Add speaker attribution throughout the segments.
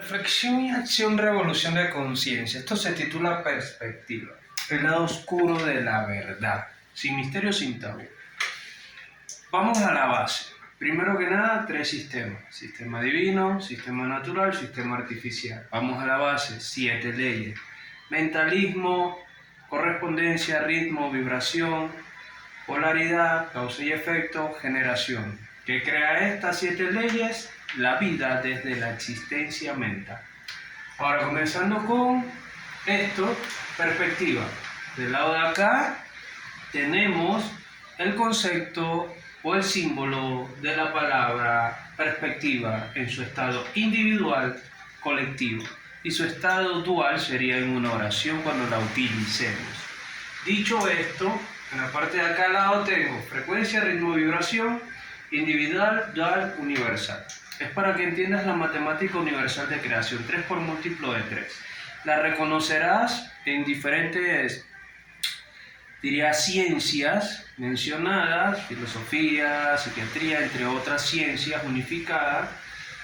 Speaker 1: Reflexión y acción, revolución de conciencia. Esto se titula Perspectiva, el lado oscuro de la verdad, sin misterio, sin tabú. Vamos a la base. Primero que nada, tres sistemas. Sistema divino, sistema natural, sistema artificial. Vamos a la base, 7 leyes. Mentalismo, correspondencia, ritmo, vibración, polaridad, causa y efecto, generación. ¿Qué crea estas 7 leyes? La vida desde la existencia mental. Ahora, comenzando con esto, perspectiva. Del lado de acá tenemos el concepto o el símbolo de la palabra perspectiva en su estado individual, colectivo, y su estado dual sería en una oración cuando la utilicemos. Dicho esto, en la parte de acá al lado tengo frecuencia, ritmo, vibración, individual, dual, universal. Es para que entiendas la matemática universal de creación, 3 por múltiplo de 3. La reconocerás en diferentes, ciencias mencionadas, filosofía, psiquiatría, entre otras ciencias unificadas,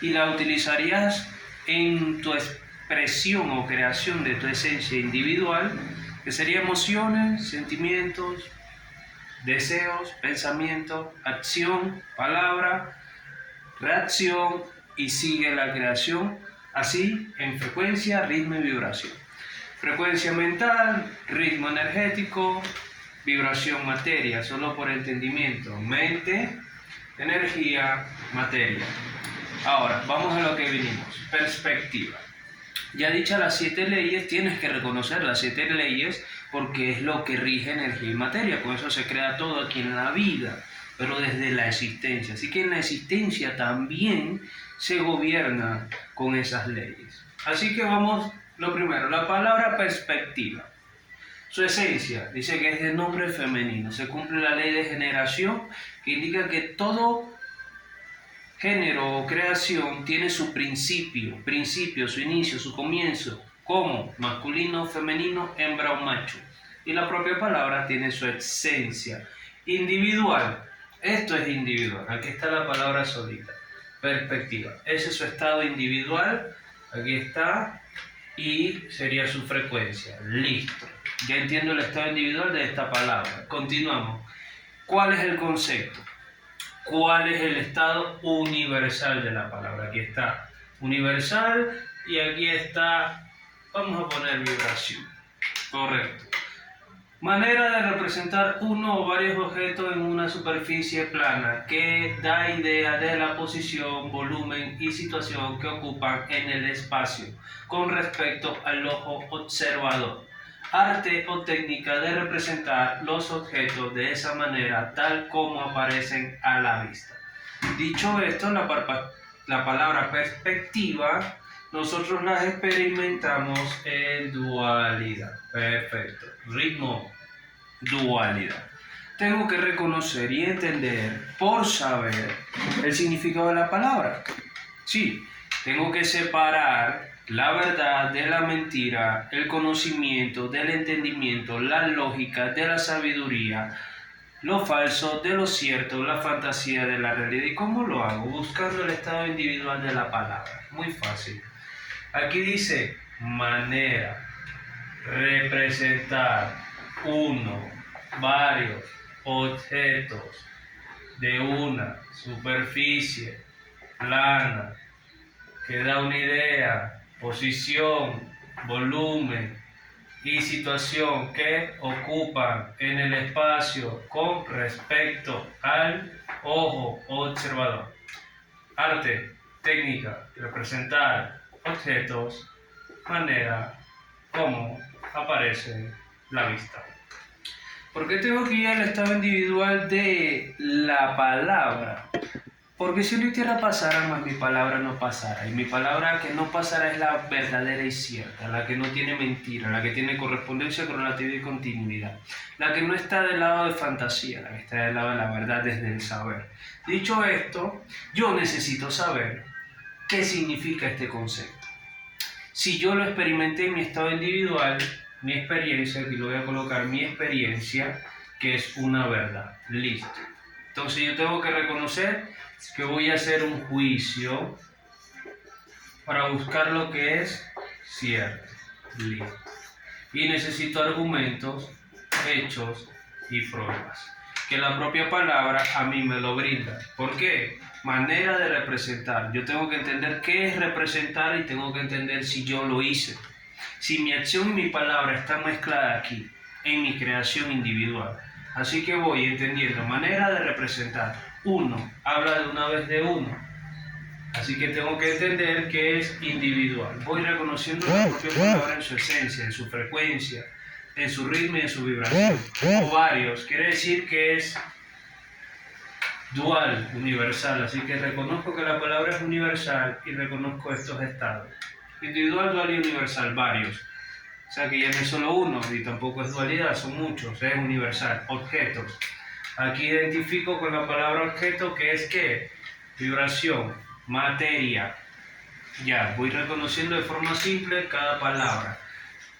Speaker 1: y la utilizarías en tu expresión o creación de tu esencia individual, que sería emociones, sentimientos, deseos, pensamientos, acción, palabra, reacción, y sigue la creación así en frecuencia, ritmo y vibración. Frecuencia mental, ritmo energético, vibración materia, solo por entendimiento, mente, energía, materia. Ahora, vamos a lo que vinimos, perspectiva. Ya dichas las 7 leyes, tienes que reconocer las 7 leyes porque es lo que rige energía y materia, por eso se crea todo aquí en la vida, pero desde la existencia. Así que en la existencia también se gobierna con esas leyes. Así que vamos, lo primero, la palabra perspectiva. Su esencia, dice que es de nombre femenino. Se cumple la ley de generación, que indica que todo género o creación tiene su principio, su inicio, su comienzo, como masculino, femenino, hembra o macho. Y la propia palabra tiene su esencia individual. Esto es individual, aquí está la palabra solita, perspectiva. Ese es su estado individual, aquí está, y sería su frecuencia. Listo, ya entiendo el estado individual de esta palabra. Continuamos. ¿Cuál es el concepto? ¿Cuál es el estado universal de la palabra? Aquí está universal y aquí está, vamos a poner vibración. Correcto. Manera de representar uno o varios objetos en una superficie plana que da idea de la posición, volumen y situación que ocupan en el espacio con respecto al ojo observador. Arte o técnica de representar los objetos de esa manera tal como aparecen a la vista. Dicho esto, la palabra perspectiva nosotros las experimentamos en dualidad. Perfecto. Ritmo, dualidad. Tengo que reconocer y entender por saber el significado de la palabra. Sí, tengo que separar la verdad de la mentira, el conocimiento del entendimiento, la lógica de la sabiduría, lo falso de lo cierto, la fantasía de la realidad. ¿Y cómo lo hago? Buscando el estado individual de la palabra. Muy fácil. Aquí dice manera, representar uno, varios objetos de una superficie plana que da una idea, posición, volumen y situación que ocupan en el espacio con respecto al ojo observador. Arte, técnica, representar objetos, manera como aparece la vista. ¿Por qué tengo que ir al estado individual de la palabra? Porque si la tierra pasara, más mi palabra no pasara. Y mi palabra que no pasara es la verdadera y cierta, la que no tiene mentira, la que tiene correspondencia, correlatividad y continuidad. La que no está del lado de fantasía, la que está del lado de la verdad desde el saber. Dicho esto, yo necesito saber qué significa este concepto. Si yo lo experimenté en mi estado individual, mi experiencia, aquí lo voy a colocar, mi experiencia, que es una verdad. Listo. Entonces yo tengo que reconocer que voy a hacer un juicio para buscar lo que es cierto. Listo. Y necesito argumentos, hechos y pruebas, que la propia palabra a mí me lo brinda. ¿Por qué? Manera de representar. Yo tengo que entender qué es representar y tengo que entender si yo lo hice. Si mi acción y mi palabra están mezcladas aquí, en mi creación individual. Así que voy entendiendo manera de representar. Uno, habla de una vez de uno. Así que tengo que entender que es individual. Voy reconociendo la propia palabra en su esencia, en su frecuencia, en su ritmo y en su vibración. O varios, quiere decir que es dual, universal. Así que reconozco que la palabra es universal y reconozco estos estados. Individual, dual y universal, varios. O sea que ya no es solo uno y tampoco es dualidad, son muchos, es universal. Objetos. Aquí identifico con la palabra objeto que es ¿qué? Vibración, materia. Ya, voy reconociendo de forma simple cada palabra.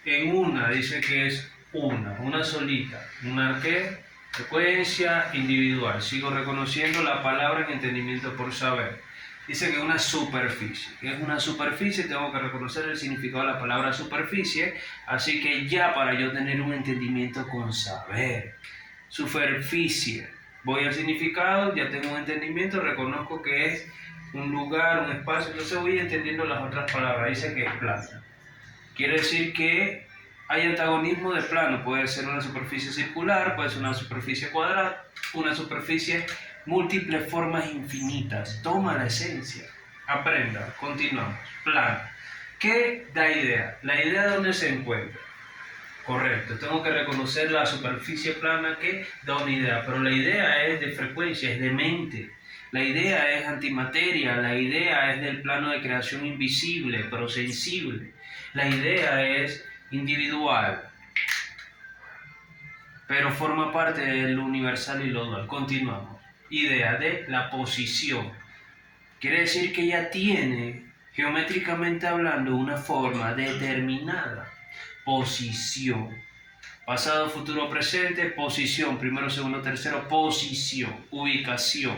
Speaker 1: En una dice que es una solita. Una ¿qué? Frecuencia individual. Sigo reconociendo la palabra en entendimiento por saber. Dice que es una superficie. ¿Qué es una superficie? Tengo que reconocer el significado de la palabra superficie. Así que ya para yo tener un entendimiento con saber. Superficie. Voy al significado, ya tengo un entendimiento, reconozco que es un lugar, un espacio. Entonces voy entendiendo las otras palabras. Dice que es plano. Quiere decir que hay antagonismo de plano. Puede ser una superficie circular, puede ser una superficie cuadrada, una superficie múltiples formas infinitas. Toma la esencia. Aprenda. Continuamos. Plano. ¿Qué da idea? La idea de dónde se encuentra. Correcto. Tengo que reconocer la superficie plana que da una idea. Pero la idea es de frecuencia, es de mente. La idea es antimateria. La idea es del plano de creación invisible, pero sensible. La idea es individual, pero forma parte del universal y lo dual. Continuamos. Idea de la posición. Quiere decir que ya tiene, geométricamente hablando, una forma determinada. Posición. Pasado, futuro, presente, posición. Primero, segundo, tercero, posición. Ubicación.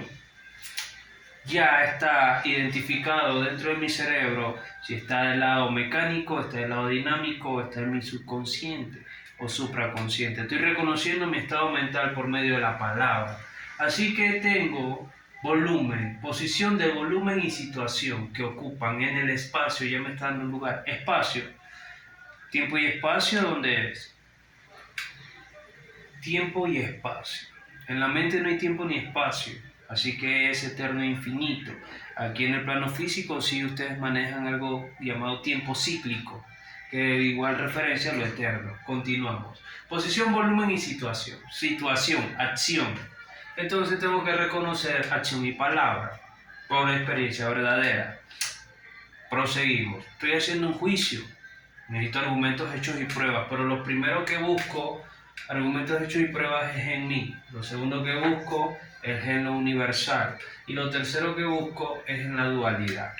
Speaker 1: Ya está identificado dentro de mi cerebro si está del lado mecánico, está del lado dinámico, está en mi subconsciente o supraconsciente. Estoy reconociendo mi estado mental por medio de la palabra. Así que tengo volumen, posición de volumen y situación que ocupan en el espacio, ya me está dando un lugar. Espacio, tiempo y espacio, ¿dónde es? Tiempo y espacio. En la mente no hay tiempo ni espacio. Así que es eterno e infinito. Aquí en el plano físico sí ustedes manejan algo llamado tiempo cíclico, que igual referencia a lo eterno. Continuamos. Posición, volumen y situación. Situación, acción. Entonces tengo que reconocer acción y palabra por experiencia verdadera. Proseguimos. Estoy haciendo un juicio. Necesito argumentos, hechos y pruebas, pero lo primero que busco, argumentos, hechos y pruebas, es en mí. Lo segundo que busco es en lo universal. Y lo tercero que busco es en la dualidad.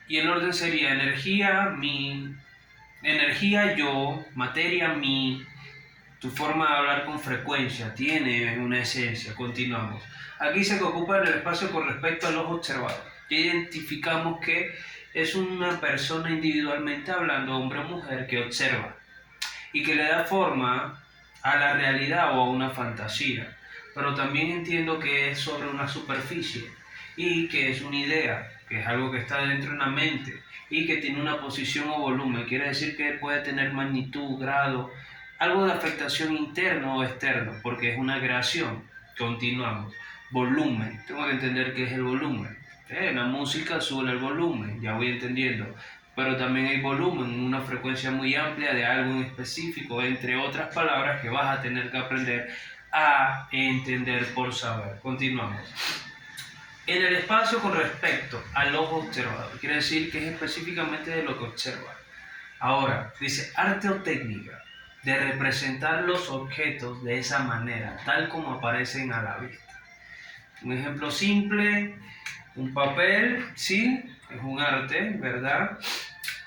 Speaker 1: Y el orden sería energía, mi, energía yo, materia, mi. Tu forma de hablar con frecuencia tiene una esencia. Continuamos. Aquí se ocupa el espacio con respecto a los observados. Ya identificamos que es una persona individualmente hablando, hombre o mujer, que observa y que le da forma a la realidad o a una fantasía. Pero también entiendo que es sobre una superficie y que es una idea, que es algo que está dentro de una mente y que tiene una posición o volumen. Quiere decir que puede tener magnitud, grado, algo de afectación interno o externo, porque es una creación. Continuamos. Volumen. Tengo que entender qué es el volumen. La música sube el volumen, ya voy entendiendo. Pero también hay volumen, una frecuencia muy amplia de algo en específico, entre otras palabras que vas a tener que aprender a entender por saber. Continuamos. En el espacio con respecto al ojo observador, quiere decir que es específicamente de lo que observa. Ahora, dice arte o técnica de representar los objetos de esa manera, tal como aparecen a la vista. Un ejemplo simple, un papel, sí, es un arte, ¿verdad?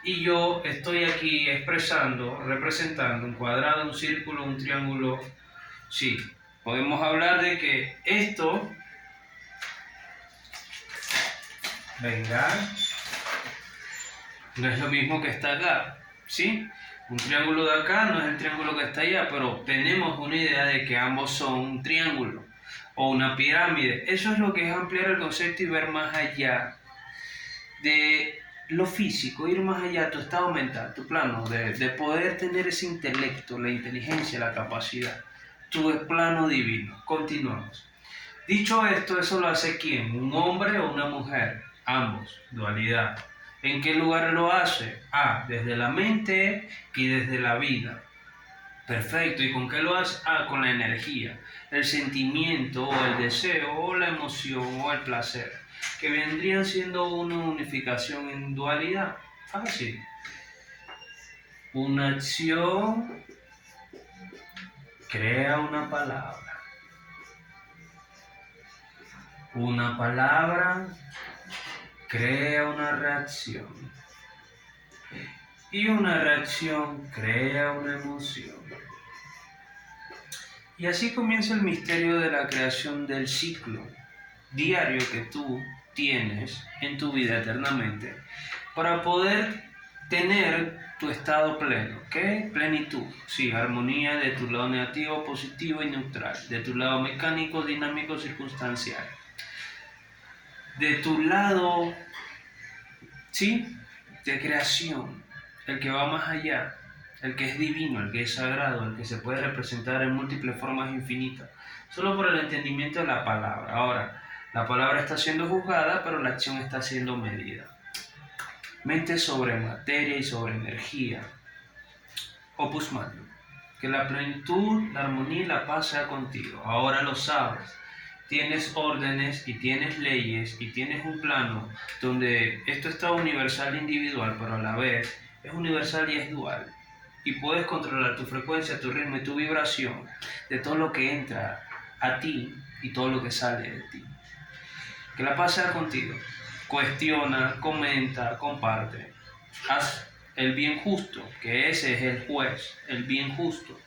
Speaker 1: Y yo estoy aquí expresando, representando un cuadrado, un círculo, un triángulo, sí. Podemos hablar de que esto, venga, No es lo mismo que está acá, ¿sí? Un triángulo de acá no es el triángulo que está allá, pero tenemos una idea de que ambos son un triángulo o una pirámide. Eso es lo que es ampliar el concepto y ver más allá de lo físico, ir más allá, tu estado mental, tu plano, de poder tener ese intelecto, la inteligencia, la capacidad, tu plano divino. Continuamos. Dicho esto, ¿eso lo hace quién? ¿Un hombre o una mujer? Ambos, dualidad. ¿En qué lugar lo hace? Ah, desde la mente y desde la vida. Perfecto, ¿y con qué lo hace? Ah, con la energía, el sentimiento o el deseo o la emoción o el placer, que vendrían siendo una unificación en dualidad. Fácil. Una acción crea una palabra. Una palabra crea una reacción. Y una reacción crea una emoción. Y así comienza el misterio de la creación del ciclo diario que tú tienes en tu vida eternamente para poder tener tu estado pleno. ¿Qué? Plenitud. Sí, armonía de tu lado negativo, positivo y neutral. De tu lado mecánico, dinámico, circunstancial. De tu lado, sí, de creación. El que va más allá. El que es divino, el que es sagrado, el que se puede representar en múltiples formas infinitas, solo por el entendimiento de la palabra. Ahora, la palabra está siendo juzgada, pero la acción está siendo medida. Mente sobre materia y sobre energía. Opus Magnum. Que la plenitud, la armonía y la paz sea contigo. Ahora lo sabes. Tienes órdenes y tienes leyes y tienes un plano donde esto está universal e individual, pero a la vez es universal y es dual. Y puedes controlar tu frecuencia, tu ritmo y tu vibración de todo lo que entra a ti y todo lo que sale de ti. Que la paz sea contigo. Cuestiona, comenta, comparte. Haz el bien justo, que ese es el juez, el bien justo.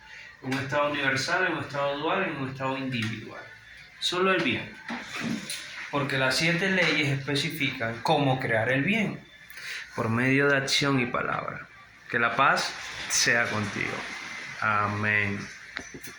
Speaker 1: En un estado universal, en un estado dual, en un estado individual. Solo el bien. Porque las 7 leyes especifican cómo crear el bien. Por medio de acción y palabra. Que la paz sea contigo. Amén.